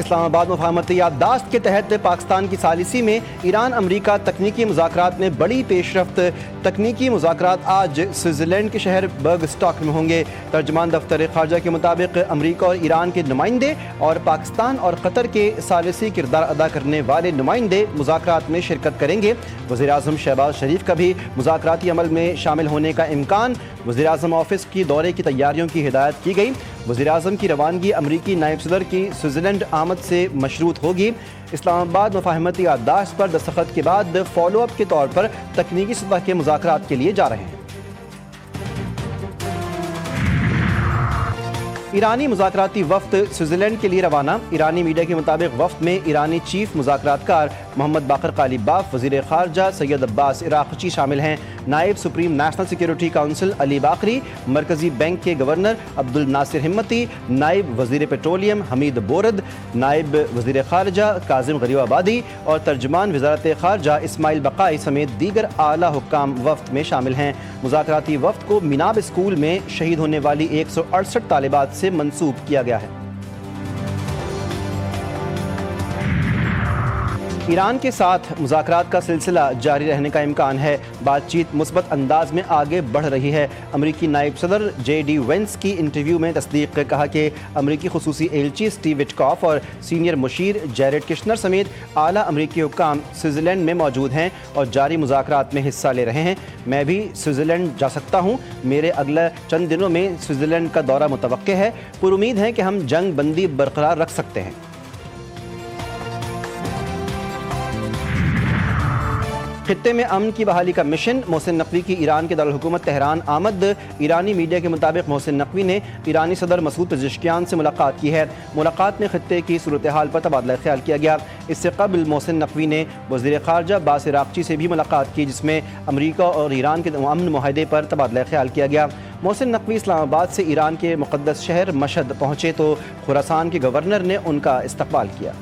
اسلام آباد مفاہمتی یادداشت کے تحت پاکستان کی ثالثی میں ایران امریکہ تکنیکی مذاکرات میں بڑی پیش رفت۔ تکنیکی مذاکرات آج سوئٹزرلینڈ کے شہر برگ اسٹاک میں ہوں گے۔ ترجمان دفتر خارجہ کے مطابق امریکہ اور ایران کے نمائندے اور پاکستان اور قطر کے ثالثی کردار ادا کرنے والے نمائندے مذاکرات میں شرکت کریں گے۔ وزیراعظم شہباز شریف کا بھی مذاکراتی عمل میں شامل ہونے کا امکان۔ وزیراعظم آفس کی دورے کی تیاریوں کی ہدایت کی گئی۔ وزیراعظم کی روانگی امریکی نائب صدر کی سوئٹزرلینڈ آمد سے مشروط ہوگی۔ اسلام آباد مفاہمتی یادداشت پر دستخط کے بعد فالو اپ کے طور پر تکنیکی سطح کے مذاکرات کے لیے جا رہے ہیں۔ ایرانی مذاکراتی وفد سوئٹزرلینڈ کے لیے روانہ۔ ایرانی میڈیا کے مطابق وفد میں ایرانی چیف مذاکرات کار محمد باقر قالیباف، وزیر خارجہ سید عباس عراقچی شامل ہیں۔ نائب سپریم نیشنل سیکیورٹی کونسل علی باقری، مرکزی بینک کے گورنر عبد الناصر ہمتی، نائب وزیر پیٹرولیم حمید بورد، نائب وزیر خارجہ کاظم غریب آبادی اور ترجمان وزارت خارجہ اسماعیل بقائی سمیت دیگر اعلیٰ حکام وفد میں شامل ہیں۔ مذاکراتی وفد کو میناب اسکول میں شہید ہونے والی 168 طالبات سے منسوب کیا گیا ہے۔ ایران کے ساتھ مذاکرات کا سلسلہ جاری رہنے کا امکان ہے۔ بات چیت مثبت انداز میں آگے بڑھ رہی ہے۔ امریکی نائب صدر جے ڈی وینس کی انٹرویو میں تصدیق کہا کہ امریکی خصوصی ایلچی اسٹیو وٹکاف اور سینئر مشیر جیریڈ کشنر سمیت اعلیٰ امریکی حکام سوئٹزرلینڈ میں موجود ہیں اور جاری مذاکرات میں حصہ لے رہے ہیں۔ میں بھی سوئٹزرلینڈ جا سکتا ہوں۔ میرے اگلے چند دنوں میں سوئٹزرلینڈ کا دورہ متوقع ہے۔ پر امید ہے کہ ہم جنگ بندی برقرار رکھ سکتے ہیں۔ خطے میں امن کی بحالی کا مشن۔ محسن نقوی کی ایران کے دارالحکومت تہران آمد۔ ایرانی میڈیا کے مطابق محسن نقوی نے ایرانی صدر مسعود پزشکیان سے ملاقات کی ہے۔ ملاقات میں خطے کی صورتحال پر تبادلہ خیال کیا گیا۔ اس سے قبل محسن نقوی نے وزیر خارجہ عباس عراقچی سے بھی ملاقات کی، جس میں امریکہ اور ایران کے امن معاہدے پر تبادلہ خیال کیا گیا۔ محسن نقوی اسلام آباد سے ایران کے مقدس شہر مشہد پہنچے تو خراسان کے گورنر نے ان کا استقبال کیا۔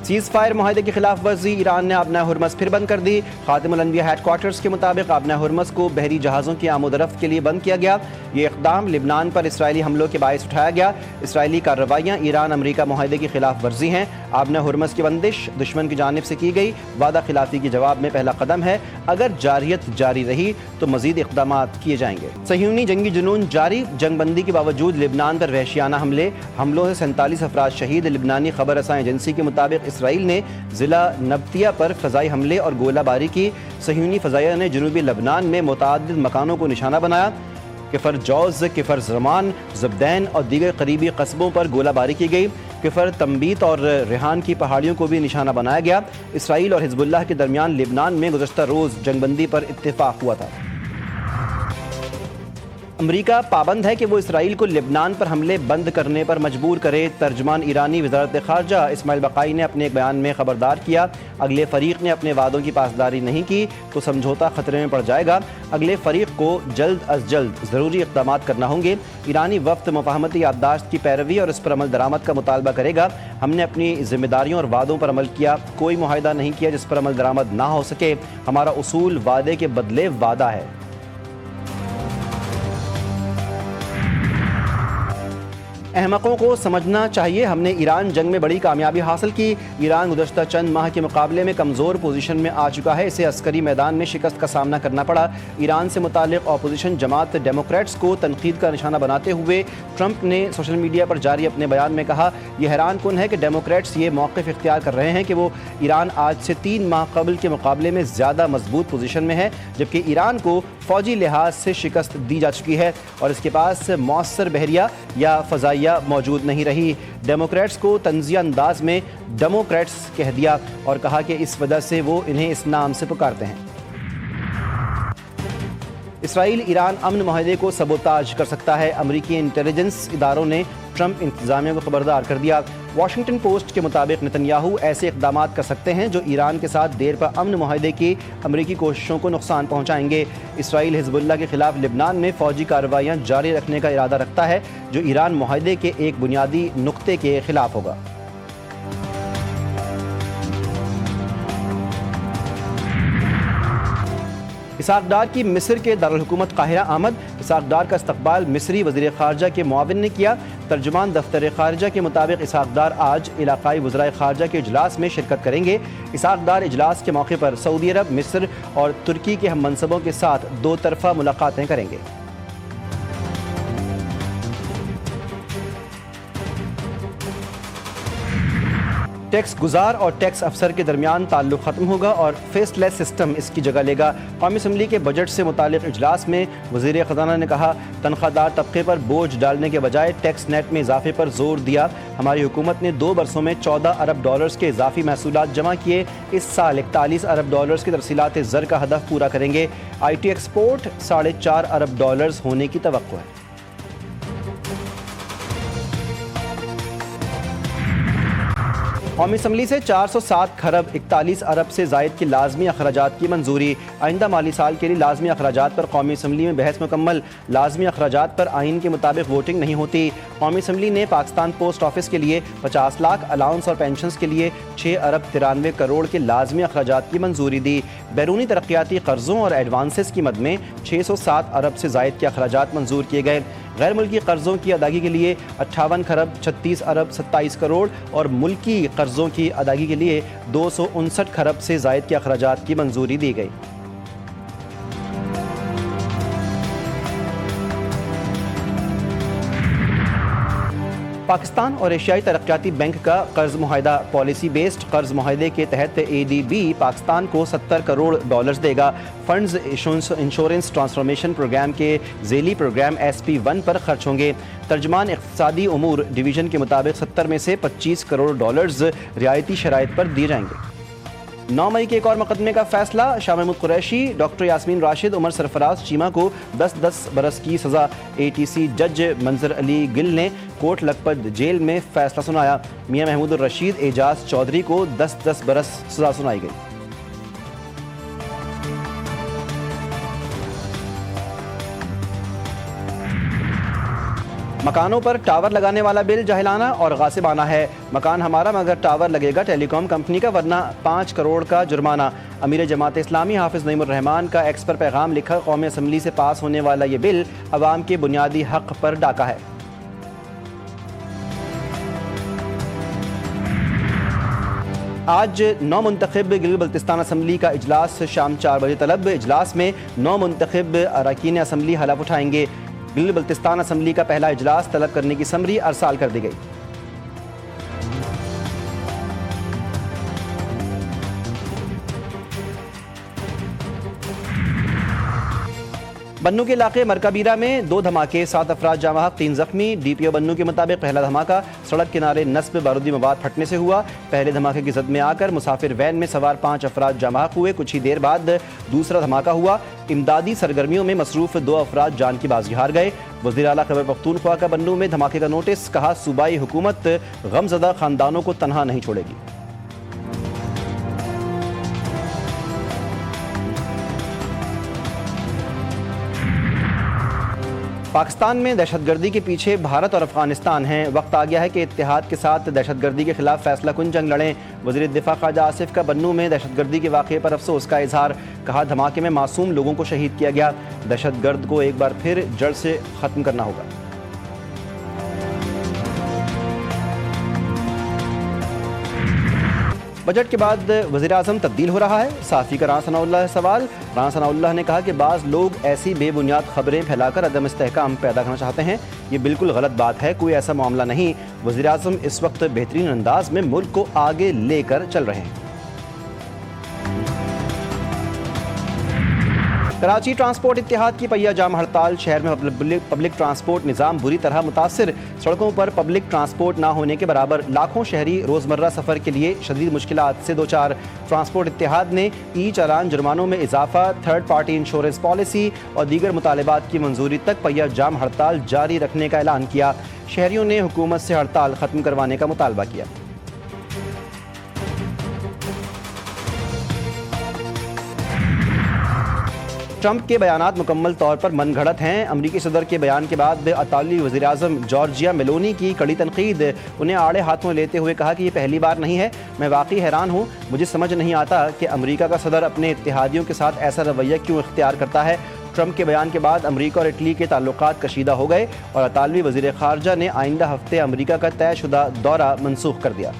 سیز فائر معاہدے کی خلاف ورزی، ایران نے آبنہ ہرمز پھر بند کر دی۔ خاتم الانبیاء ہیڈ کوارٹرز کے مطابق آبنہ ہرمز کو بحری جہازوں کی آمد و رفت کے لیے بند کیا گیا۔ یہ اقدام لبنان پر اسرائیلی حملوں کے باعث اٹھایا گیا۔ اسرائیلی کارروائیاں ایران امریکہ معاہدے کی خلاف ورزی ہیں۔ آبنہ ہرمز کی بندش دشمن کی جانب سے کی گئی وعدہ خلافی کے جواب میں پہلا قدم ہے۔ اگر جاریت جاری رہی تو مزید اقدامات کیے جائیں گے۔ صہیونی جنگی جنون جاری، جنگ بندی کے باوجود لبنان پر وحشیانہ حملوں سے 47 افراد شہید۔ لبنانی خبر رساں ایجنسی کے مطابق اسرائیل نے ضلع نبطیہ پر فضائی حملے اور گولہ باری کی۔ صہیونی فضائیہ نے جنوبی لبنان میں متعدد مکانوں کو نشانہ بنایا۔ کفر جوز، کفر زرمان، زبدین اور دیگر قریبی قصبوں پر گولہ باری کی گئی۔ کفر تنبیت اور ریحان کی پہاڑیوں کو بھی نشانہ بنایا گیا۔ اسرائیل اور حزب اللہ کے درمیان لبنان میں گزشتہ روز جنگ بندی پر اتفاق ہوا تھا۔ امریکہ پابند ہے کہ وہ اسرائیل کو لبنان پر حملے بند کرنے پر مجبور کرے۔ ترجمان ایرانی وزارت خارجہ اسماعیل بقائی نے اپنے ایک بیان میں خبردار کیا، اگلے فریق نے اپنے وعدوں کی پاسداری نہیں کی تو سمجھوتہ خطرے میں پڑ جائے گا۔ اگلے فریق کو جلد از جلد ضروری اقدامات کرنا ہوں گے۔ ایرانی وفد مفاہمتی یادداشت کی پیروی اور اس پر عمل درآمد کا مطالبہ کرے گا۔ ہم نے اپنی ذمہ داریوں اور وعدوں پر عمل کیا، کوئی معاہدہ نہیں کیا جس پر عمل درآمد نہ ہو سکے۔ ہمارا اصول وعدے کے بدلے وعدہ ہے۔ احمقوں کو سمجھنا چاہیے، ہم نے ایران جنگ میں بڑی کامیابی حاصل کی۔ ایران گزشتہ چند ماہ کے مقابلے میں کمزور پوزیشن میں آ چکا ہے، اسے عسکری میدان میں شکست کا سامنا کرنا پڑا۔ ایران سے متعلق اپوزیشن جماعت ڈیموکریٹس کو تنقید کا نشانہ بناتے ہوئے ٹرمپ نے سوشل میڈیا پر جاری اپنے بیان میں کہا، یہ حیران کن ہے کہ ڈیموکریٹس یہ موقف اختیار کر رہے ہیں کہ وہ ایران آج سے 3 ماہ قبل کے مقابلے میں زیادہ مضبوط پوزیشن میں ہے، جبکہ ایران کو فوجی لحاظ سے شکست دی جا چکی ہے اور اس کے پاس مؤثر بحریہ یا فضائیہ موجود نہیں رہی۔ ڈیموکریٹس کو طنزیہ انداز میں ڈیموکریٹس کہہ دیا اور کہا کہ اس وجہ سے وہ انہیں اس نام سے پکارتے ہیں۔ اسرائیل ایران امن معاہدے کو سبوتاژ کر سکتا ہے، امریکی انٹیلیجنس اداروں نے ٹرمپ انتظامیہ کو خبردار کر دیا۔ واشنگٹن پوسٹ کے مطابق نتنیاہو ایسے اقدامات کر سکتے ہیں جو ایران کے ساتھ دیر پر امن معاہدے کی امریکی کوششوں کو نقصان پہنچائیں گے۔ اسرائیل حزب اللہ کے خلاف لبنان میں فوجی کارروائیاں جاری رکھنے کا ارادہ رکھتا ہے، جو ایران معاہدے کے ایک بنیادی نقطے کے خلاف ہوگا۔ اسحاق ڈار کی مصر کے دارالحکومت قاہرہ آمد۔ اسحاق ڈار کا استقبال مصری وزیر خارجہ کے معاون نے کیا۔ ترجمان دفتر خارجہ کے مطابق اسحاق ڈار آج علاقائی وزرائے خارجہ کے اجلاس میں شرکت کریں گے۔ اسحاق ڈار اجلاس کے موقع پر سعودی عرب، مصر اور ترکی کے ہم منصبوں کے ساتھ دو طرفہ ملاقاتیں کریں گے۔ ٹیکس گزار اور ٹیکس افسر کے درمیان تعلق ختم ہوگا اور فیس لیس سسٹم اس کی جگہ لے گا۔ قومی اسمبلی کے بجٹ سے متعلق اجلاس میں وزیر خزانہ نے کہا، تنخواہ دار طبقے پر بوجھ ڈالنے کے بجائے ٹیکس نیٹ میں اضافے پر زور دیا۔ ہماری حکومت نے 2 برسوں میں 14 ارب ڈالرز کے اضافی محصولات جمع کیے۔ اس سال 41 ارب ڈالرز کی ترسیلات زر کا ہدف پورا کریں گے۔ I T export 4.5 Arab dollars ہونے کی توقع ہے۔ قومی اسمبلی سے 407 کھرب 41 ارب سے زائد کے لازمی اخراجات کی منظوری۔ آئندہ مالی سال کے لیے لازمی اخراجات پر قومی اسمبلی میں بحث مکمل۔ لازمی اخراجات پر آئین کے مطابق ووٹنگ نہیں ہوتی۔ قومی اسمبلی نے پاکستان پوسٹ آفس کے لیے 50 لاکھ، الاؤنس اور پینشنز کے لیے 6 ارب 93 کروڑ کے لازمی اخراجات کی منظوری دی۔ بیرونی ترقیاتی قرضوں اور ایڈوانسز کی مد میں 607 ارب سے زائد کے اخراجات منظور کیے گئے۔ غیر ملکی قرضوں کی ادائیگی کے لیے 58 کھرب 36 ارب 27 کروڑ اور ملکی قرضوں کی ادائیگی کے لیے 259 کھرب سے زائد کے اخراجات کی منظوری دی گئی۔ پاکستان اور ایشیائی ترقیاتی بینک کا قرض معاہدہ پالیسی بیسڈ قرض معاہدے کے تحت ADB پاکستان کو 70 کروڑ ڈالرز دے گا۔ فنڈز انشورنس ٹرانسفارمیشن پروگرام کے ذیلی پروگرام SP1 پر خرچ ہوں گے۔ ترجمان اقتصادی امور ڈویژن کے مطابق 70 میں سے 25 کروڑ ڈالرز رعایتی شرائط پر دیے جائیں گے۔ 9 مئی کے ایک اور مقدمے کا فیصلہ۔ شاہ محمود قریشی، ڈاکٹر یاسمین راشد، عمر سرفراز چیمہ کو 10 برس کی سزا۔ ATC جج منظر علی گل نے کوٹ لکھپت جیل میں فیصلہ سنایا۔ میاں محمود الرشید اعجاز چودھری کو 10 برس سزا سنائی گئی۔ مکانوں پر ٹاور لگانے والا بل جاہلانہ اور غاصبانہ ہے۔ مکان ہمارا مگر ٹاور لگے گا ٹیلی کام کمپنی کا، ورنہ 5 کروڑ کا جرمانہ۔ امیر جماعت اسلامی حافظ نعیم الرحمان کا ایکس پر پیغام لکھا، قومی اسمبلی سے پاس ہونے والا یہ بل عوام کے بنیادی حق پر ڈاکہ ہے۔ آج 9 منتخب گلگت بلتستان اسمبلی کا اجلاس شام 4 بجے طلب۔ اجلاس میں 9 منتخب اراکین اسمبلی حلف اٹھائیں گے۔ گلگت بلتستان اسمبلی کا پہلا اجلاس طلب کرنے کی سمری ارسال کر دی گئی۔ بنوں کے علاقے مرکبیرہ میں 2 دھماکے، 7 افراد جاں بحق، 3 زخمی۔ DPO بنوں کے مطابق پہلا دھماکہ سڑک کنارے نصب بارودی مواد پھٹنے سے ہوا۔ پہلے دھماکے کی زد میں آ کر مسافر وین میں سوار 5 افراد جاں بحق ہوئے۔ کچھ ہی دیر بعد دوسرا دھماکہ ہوا۔ امدادی سرگرمیوں میں مصروف 2 افراد جان کی بازی ہار گئے۔ وزیر اعلیٰ خیبر پختونخوا کا بنوں میں دھماکے کا نوٹس، کہا صوبائی حکومت غمزدہ خاندانوں کو تنہا نہیں چھوڑے گی۔ پاکستان میں دہشت گردی کے پیچھے بھارت اور افغانستان ہیں۔ وقت آ گیا ہے کہ اتحاد کے ساتھ دہشت گردی کے خلاف فیصلہ کن جنگ لڑیں۔ وزیر دفاع خواجہ آصف کا بنوں میں دہشت گردی کے واقعے پر افسوس کا اظہار، کہا دھماکے میں معصوم لوگوں کو شہید کیا گیا۔ دہشت گرد کو ایک بار پھر جڑ سے ختم کرنا ہوگا۔ بجٹ کے بعد وزیراعظم تبدیل ہو رہا ہے، صحافی کا رانا ثناء اللہ سوال۔ رانا ثناء اللہ نے کہا کہ بعض لوگ ایسی بے بنیاد خبریں پھیلا کر عدم استحکام پیدا کرنا چاہتے ہیں، یہ بالکل غلط بات ہے، کوئی ایسا معاملہ نہیں۔ وزیراعظم اس وقت بہترین انداز میں ملک کو آگے لے کر چل رہے ہیں۔ کراچی ٹرانسپورٹ اتحاد کی پہیہ جام ہڑتال، شہر میں پبلک ٹرانسپورٹ نظام بری طرح متاثر، سڑکوں پر پبلک ٹرانسپورٹ نہ ہونے کے برابر، لاکھوں شہری روزمرہ سفر کے لیے شدید مشکلات سے دوچار۔ ٹرانسپورٹ اتحاد نے ای چالان، جرمانوں میں اضافہ، تھرڈ پارٹی انشورنس پالیسی اور دیگر مطالبات کی منظوری تک پہیہ جام ہڑتال جاری رکھنے کا اعلان کیا۔ شہریوں نے حکومت سے ہڑتال ختم کروانے کا مطالبہ کیا۔ ٹرمپ کے بیانات مکمل طور پر من گھڑت ہیں۔ امریکی صدر کے بیان کے بعد اطالوی وزیر اعظم جارجیا میلونی کی کڑی تنقید، انہیں آڑے ہاتھوں لیتے ہوئے کہا کہ یہ پہلی بار نہیں ہے، میں واقعی حیران ہوں، مجھے سمجھ نہیں آتا کہ امریکہ کا صدر اپنے اتحادیوں کے ساتھ ایسا رویہ کیوں اختیار کرتا ہے۔ ٹرمپ کے بیان کے بعد امریکہ اور اٹلی کے تعلقات کشیدہ ہو گئے اور اطالوی وزیر خارجہ نے آئندہ ہفتے امریکہ کا طے شدہ دورہ منسوخ کر دیا۔